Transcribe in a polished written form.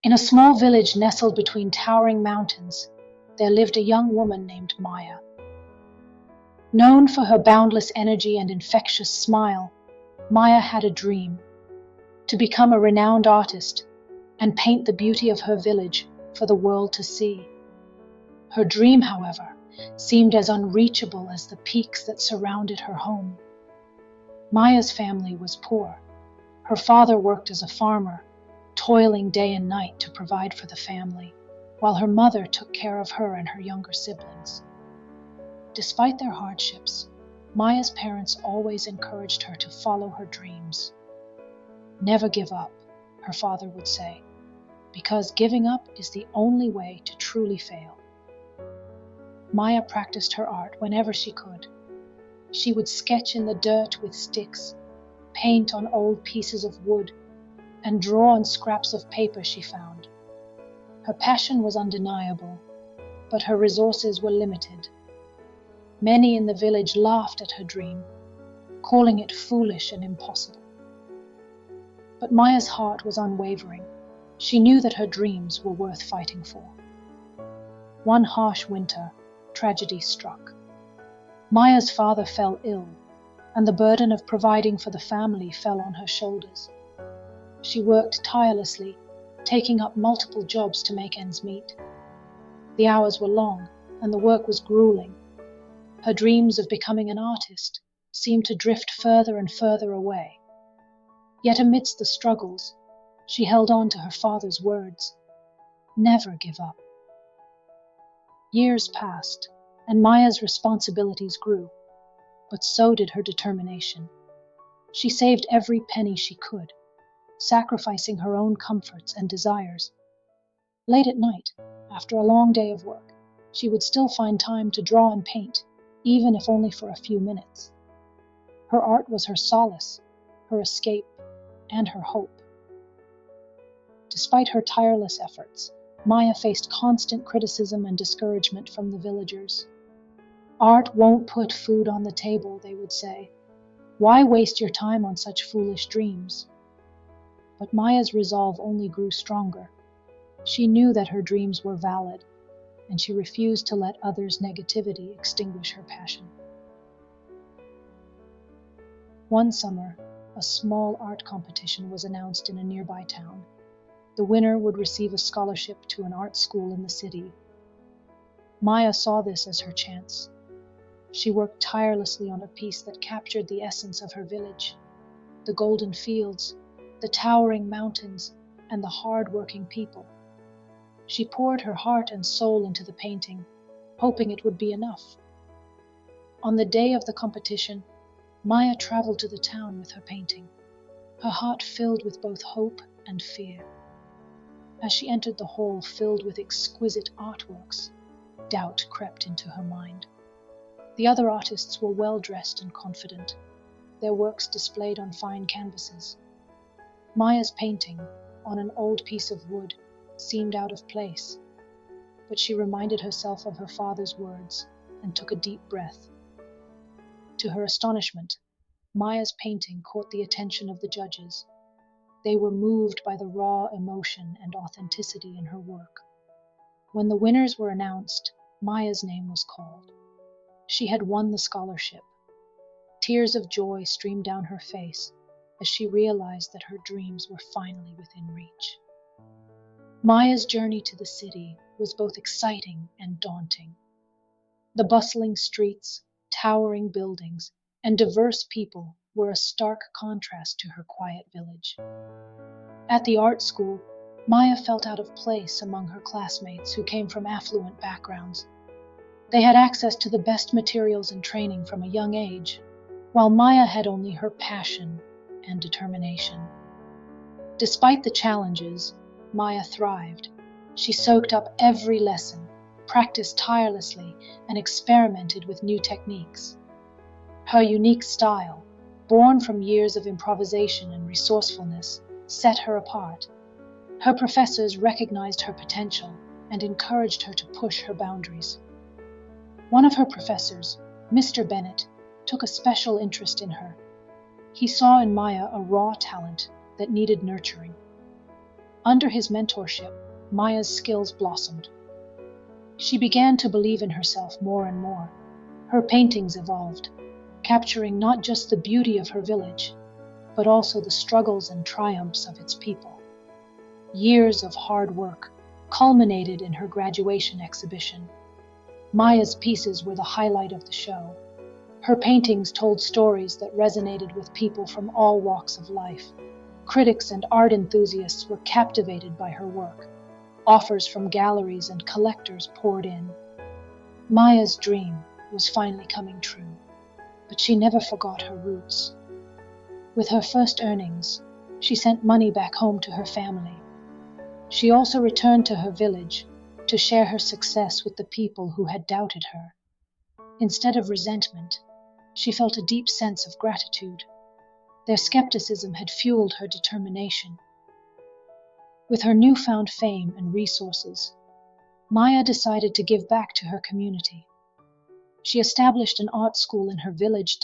In a small village nestled between towering mountains, there lived a young woman named Maya. Known for her boundless energy and infectious smile, Maya had a dream: to become a renowned artist and paint the beauty of her village for the world to see. Her dream, however, seemed as unreachable as the peaks that surrounded her home. Maya's family was poor. Her father worked as a farmer, toiling day and night to provide for the family, while her mother took care of her and her younger siblings. Despite their hardships, Maya's parents always encouraged her to follow her dreams. "Never give up," her father would say, "because giving up is the only way to truly fail." Maya practiced her art whenever she could. She would sketch in the dirt with sticks, paint on old pieces of wood, and draw on scraps of paper she found. Her passion was undeniable, but her resources were limited. Many in the village laughed at her dream, calling it foolish and impossible. But Maya's heart was unwavering. She knew that her dreams were worth fighting for. One harsh winter, tragedy struck. Maya's father fell ill, and the burden of providing for the family fell on her shoulders. She worked tirelessly, taking up multiple jobs to make ends meet. The hours were long, and the work was grueling. Her dreams of becoming an artist seemed to drift further and further away. Yet amidst the struggles, she held on to her father's words: "Never give up." Years passed, and Maya's responsibilities grew, but so did her determination. She saved every penny she could, sacrificing her own comforts and desires. Late at night, after a long day of work, she would still find time to draw and paint, even if only for a few minutes. Her art was her solace, her escape, and her hope. Despite her tireless efforts, Maya faced constant criticism and discouragement from the villagers. "Art won't put food on the table," they would say. "Why waste your time on such foolish dreams?" But Maya's resolve only grew stronger. She knew that her dreams were valid, and she refused to let others' negativity extinguish her passion. One summer, a small art competition was announced in a nearby town. The winner would receive a scholarship to an art school in the city. Maya saw this as her chance. She worked tirelessly on a piece that captured the essence of her village: the golden fields, the towering mountains, and the hard-working people. She poured her heart and soul into the painting, hoping it would be enough. On the day of the competition, Maya traveled to the town with her painting, her heart filled with both hope and fear. As she entered the hall filled with exquisite artworks, doubt crept into her mind. The other artists were well-dressed and confident, their works displayed on fine canvases. Maya's painting, on an old piece of wood, seemed out of place, but she reminded herself of her father's words and took a deep breath. To her astonishment, Maya's painting caught the attention of the judges. They were moved by the raw emotion and authenticity in her work. When the winners were announced, Maya's name was called. She had won the scholarship. Tears of joy streamed down her face as she realized that her dreams were finally within reach. Maya's journey to the city was both exciting and daunting. The bustling streets, towering buildings, and diverse people were a stark contrast to her quiet village. At the art school, Maya felt out of place among her classmates who came from affluent backgrounds. They had access to the best materials and training from a young age, while Maya had only her passion and determination. Despite the challenges, Maya thrived. She soaked up every lesson, practiced tirelessly, and experimented with new techniques. Her unique style, born from years of improvisation and resourcefulness, set her apart. Her professors recognized her potential and encouraged her to push her boundaries. One of her professors, Mr. Bennett, took a special interest in her. He saw in Maya a raw talent that needed nurturing. Under his mentorship, Maya's skills blossomed. She began to believe in herself more and more. Her paintings evolved, capturing not just the beauty of her village, but also the struggles and triumphs of its people. Years of hard work culminated in her graduation exhibition. Maya's pieces were the highlight of the show. Her paintings told stories that resonated with people from all walks of life. Critics and art enthusiasts were captivated by her work. Offers from galleries and collectors poured in. Maya's dream was finally coming true, but she never forgot her roots. With her first earnings, she sent money back home to her family. She also returned to her village to share her success with the people who had doubted her. Instead of resentment, she felt a deep sense of gratitude. Their skepticism had fueled her determination. With her newfound fame and resources, Maya decided to give back to her community. She established an art school in her village